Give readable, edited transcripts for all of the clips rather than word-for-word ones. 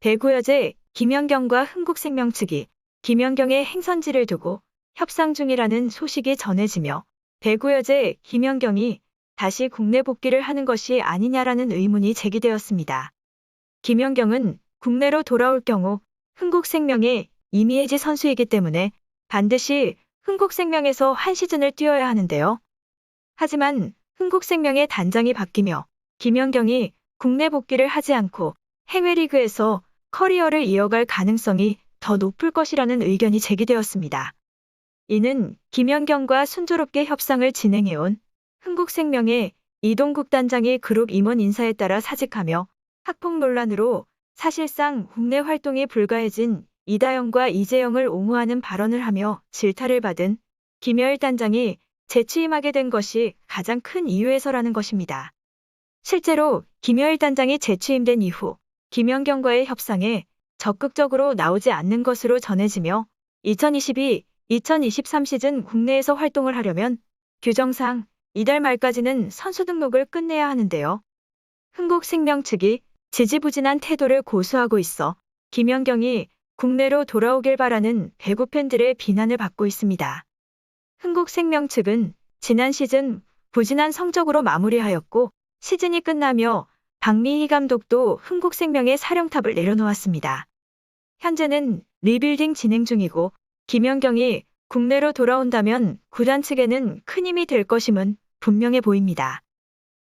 배구여제 김연경과 흥국생명 측이 김연경의 행선지를 두고 협상 중이라는 소식이 전해지며 배구여제 김연경이 다시 국내 복귀를 하는 것이 아니냐라는 의문이 제기되었습니다. 김연경은 국내로 돌아올 경우 흥국생명의 이미혜지 선수이기 때문에 반드시 흥국생명에서 한 시즌을 뛰어야 하는데요. 하지만 흥국생명의 단장이 바뀌며 김연경이 국내 복귀를 하지 않고 해외 리그에서 커리어를 이어갈 가능성이 더 높을 것이라는 의견이 제기되었습니다. 이는 김연경과 순조롭게 협상을 진행해온 흥국생명의 이동국 단장이 그룹 임원 인사에 따라 사직하며 학폭 논란으로 사실상 국내 활동이 불가해진 이다영과 이재영을 옹호하는 발언을 하며 질타를 받은 김여일 단장이 재취임하게 된 것이 가장 큰 이유에서라는 것입니다. 실제로 김여일 단장이 재취임된 이후 김연경과의 협상에 적극적으로 나오지 않는 것으로 전해지며 2022-2023 시즌 국내에서 활동을 하려면 규정상 이달 말까지는 선수 등록을 끝내야 하는데요. 흥국생명 측이 지지부진한 태도를 고수하고 있어 김연경이 국내로 돌아오길 바라는 배구 팬들의 비난을 받고 있습니다. 흥국생명 측은 지난 시즌 부진한 성적으로 마무리하였고 시즌이 끝나며 박미희 감독도 흥국생명의 사령탑을 내려놓았습니다. 현재는 리빌딩 진행 중이고 김연경이 국내로 돌아온다면 구단 측에는 큰 힘이 될 것임은 분명해 보입니다.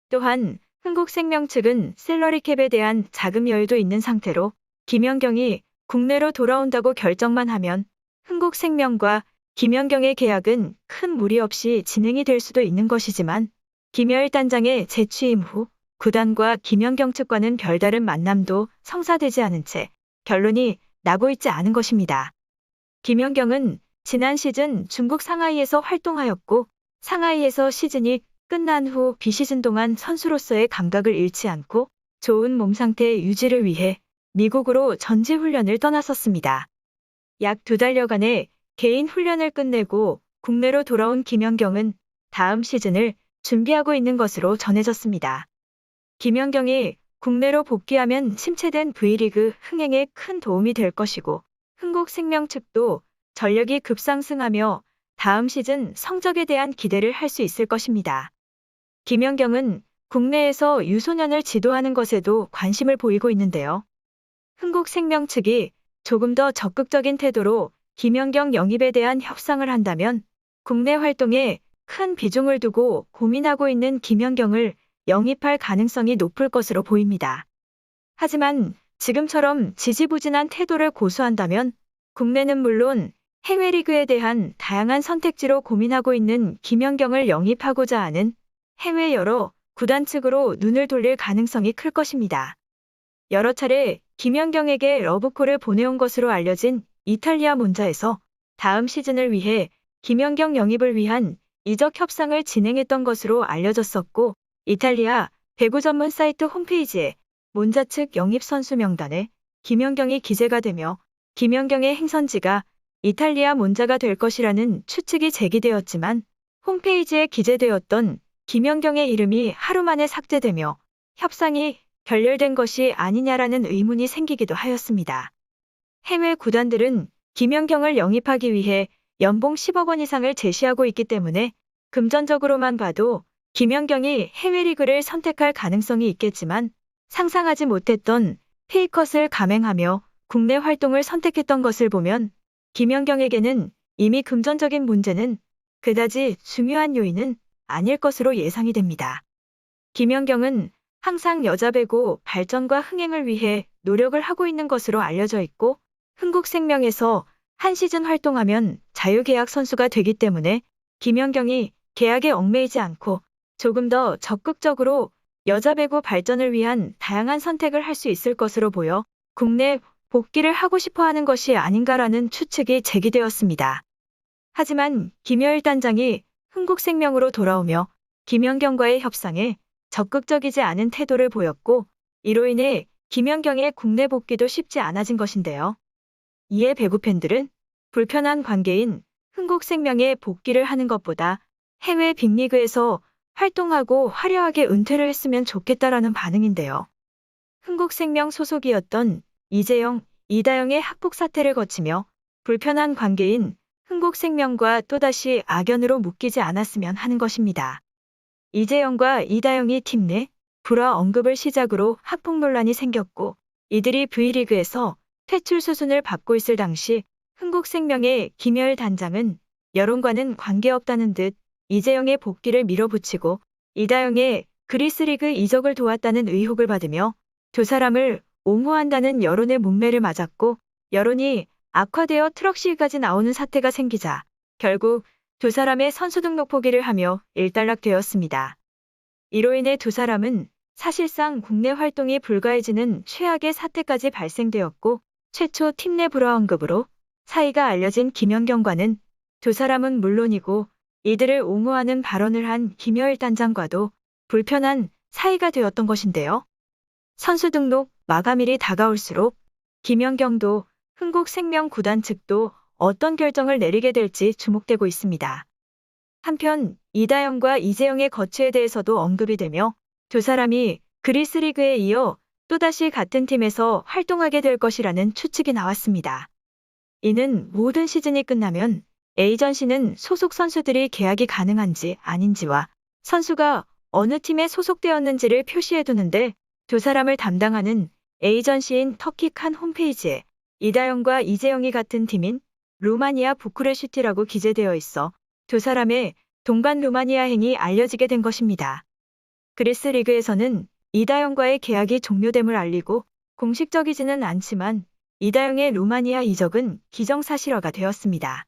또한 흥국생명 측은 셀러리캡에 대한 자금 여유도 있는 상태로 김연경이 국내로 돌아온다고 결정만 하면 흥국생명과 김연경의 계약은 큰 무리 없이 진행이 될 수도 있는 것이지만 김여일 단장의 재취임 후 구단과 김연경 측과는 별다른 만남도 성사되지 않은 채 결론이 나고 있지 않은 것입니다. 김연경은 지난 시즌 중국 상하이에서 활동하였고 상하이에서 시즌이 끝난 후 비시즌 동안 선수로서의 감각을 잃지 않고 좋은 몸 상태 유지를 위해 미국으로 전지훈련을 떠났었습니다. 약 2달여간의 개인 훈련을 끝내고 국내로 돌아온 김연경은 다음 시즌을 준비하고 있는 것으로 전해졌습니다. 김연경이 국내로 복귀하면 침체된 V리그 흥행에 큰 도움이 될 것이고 흥국생명 측도 전력이 급상승하며 다음 시즌 성적에 대한 기대를 할 수 있을 것입니다. 김연경은 국내에서 유소년을 지도하는 것에도 관심을 보이고 있는데요. 흥국생명 측이 조금 더 적극적인 태도로 김연경 영입에 대한 협상을 한다면 국내 활동에 큰 비중을 두고 고민하고 있는 김연경을 영입할 가능성이 높을 것으로 보입니다. 하지만 지금처럼 지지부진한 태도를 고수한다면 국내는 물론 해외 리그에 대한 다양한 선택지로 고민하고 있는 김연경을 영입하고자 하는 해외 여러 구단 측으로 눈을 돌릴 가능성이 클 것입니다. 여러 차례 김연경에게 러브콜을 보내온 것으로 알려진 이탈리아 몬자에서 다음 시즌을 위해 김연경 영입을 위한 이적 협상을 진행했던 것으로 알려졌었고 이탈리아 배구 전문 사이트 홈페이지에 몬자 측 영입 선수 명단에 김연경이 기재가 되며 김연경의 행선지가 이탈리아 몬자가 될 것이라는 추측이 제기되었지만 홈페이지에 기재되었던 김연경의 이름이 하루 만에 삭제되며 협상이 결렬된 것이 아니냐라는 의문이 생기기도 하였습니다. 해외 구단들은 김연경을 영입하기 위해 연봉 10억 원 이상을 제시하고 있기 때문에 금전적으로만 봐도 김연경이 해외 리그를 선택할 가능성이 있겠지만 상상하지 못했던 페이컷을 감행하며 국내 활동을 선택했던 것을 보면 김연경에게는 이미 금전적인 문제는 그다지 중요한 요인은 아닐 것으로 예상이 됩니다. 김연경은 항상 여자 배구 발전과 흥행을 위해 노력을 하고 있는 것으로 알려져 있고 흥국생명에서 한 시즌 활동하면 자유계약 선수가 되기 때문에 김연경이 계약에 얽매이지 않고 조금 더 적극적으로 여자 배구 발전을 위한 다양한 선택을 할 수 있을 것으로 보여 국내 복귀를 하고 싶어 하는 것이 아닌가라는 추측이 제기되었습니다. 하지만 김여일 단장이 흥국생명으로 돌아오며 김연경과의 협상에 적극적이지 않은 태도를 보였고 이로 인해 김연경의 국내 복귀도 쉽지 않아진 것인데요. 이에 배구 팬들은 불편한 관계인 흥국생명에 복귀를 하는 것보다 해외 빅리그에서 활동하고 화려하게 은퇴를 했으면 좋겠다라는 반응인데요. 흥국생명 소속이었던 이재영, 이다영의 학폭 사태를 거치며 불편한 관계인 흥국생명과 또다시 악연으로 묶이지 않았으면 하는 것입니다. 이재영과 이다영이 팀 내 불화 언급을 시작으로 학폭 논란이 생겼고 이들이 V리그에서 퇴출 수순을 밟고 있을 당시 흥국생명의 김여일 단장은 여론과는 관계없다는 듯 이재영의 복귀를 밀어붙이고 이다영의 그리스리그 이적을 도왔다는 의혹을 받으며 두 사람을 옹호한다는 여론의 문매를 맞았고 여론이 악화되어 트럭실까지 나오는 사태가 생기자 결국 두 사람의 선수 등록 포기를 하며 일단락되었습니다. 이로 인해 두 사람은 사실상 국내 활동이 불가해지는 최악의 사태까지 발생되었고 최초 팀 내 불화 언급으로 사이가 알려진 김연경과는 두 사람은 물론이고 이들을 옹호하는 발언을 한 김여일 단장과도 불편한 사이가 되었던 것인데요. 선수 등록 마감일이 다가올수록 김연경도 흥국생명 구단 측도 어떤 결정을 내리게 될지 주목되고 있습니다. 한편 이다영과 이재영의 거취에 대해서도 언급이 되며 두 사람이 그리스리그에 이어 또다시 같은 팀에서 활동하게 될 것이라는 추측이 나왔습니다. 이는 모든 시즌이 끝나면 에이전시는 소속 선수들이 계약이 가능한지 아닌지와 선수가 어느 팀에 소속되었는지를 표시해두는데 두 사람을 담당하는 에이전시인 터키 칸 홈페이지에 이다영과 이재영이 같은 팀인 루마니아 부쿠레슈티라고 기재되어 있어 두 사람의 동반 루마니아행이 알려지게 된 것입니다. 그리스 리그에서는 이다영과의 계약이 종료됨을 알리고 공식적이지는 않지만 이다영의 루마니아 이적은 기정사실화가 되었습니다.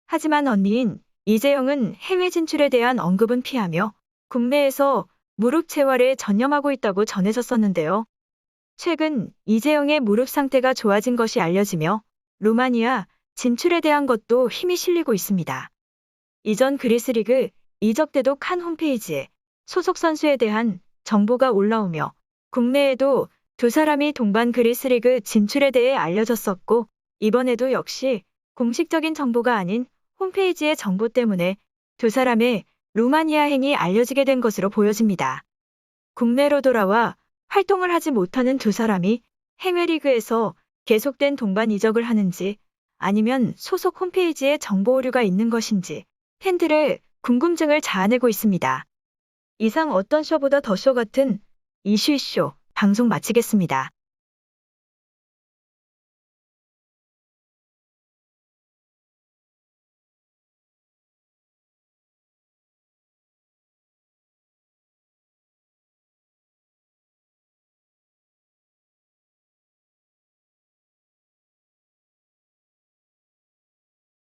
하지만 언니인 이재영은 해외 진출에 대한 언급은 피하며 국내에서 무릎 재활에 전념하고 있다고 전해졌었는데요. 최근 이재영의 무릎 상태가 좋아진 것이 알려지며 루마니아 진출에 대한 것도 힘이 실리고 있습니다. 이전 그리스리그 이적 때도 칸 홈페이지에 소속 선수에 대한 정보가 올라오며 국내에도 두 사람이 동반 그리스리그 진출에 대해 알려졌었고 이번에도 역시 공식적인 정보가 아닌 홈페이지의 정보 때문에 두 사람의 루마니아행이 알려지게 된 것으로 보여집니다. 국내로 돌아와 활동을 하지 못하는 두 사람이 해외 리그에서 계속된 동반 이적을 하는지 아니면 소속 홈페이지에 정보 오류가 있는 것인지 팬들의 궁금증을 자아내고 있습니다. 이상 어떤 쇼보다 더 쇼 같은 이슈 방송 마치겠습니다.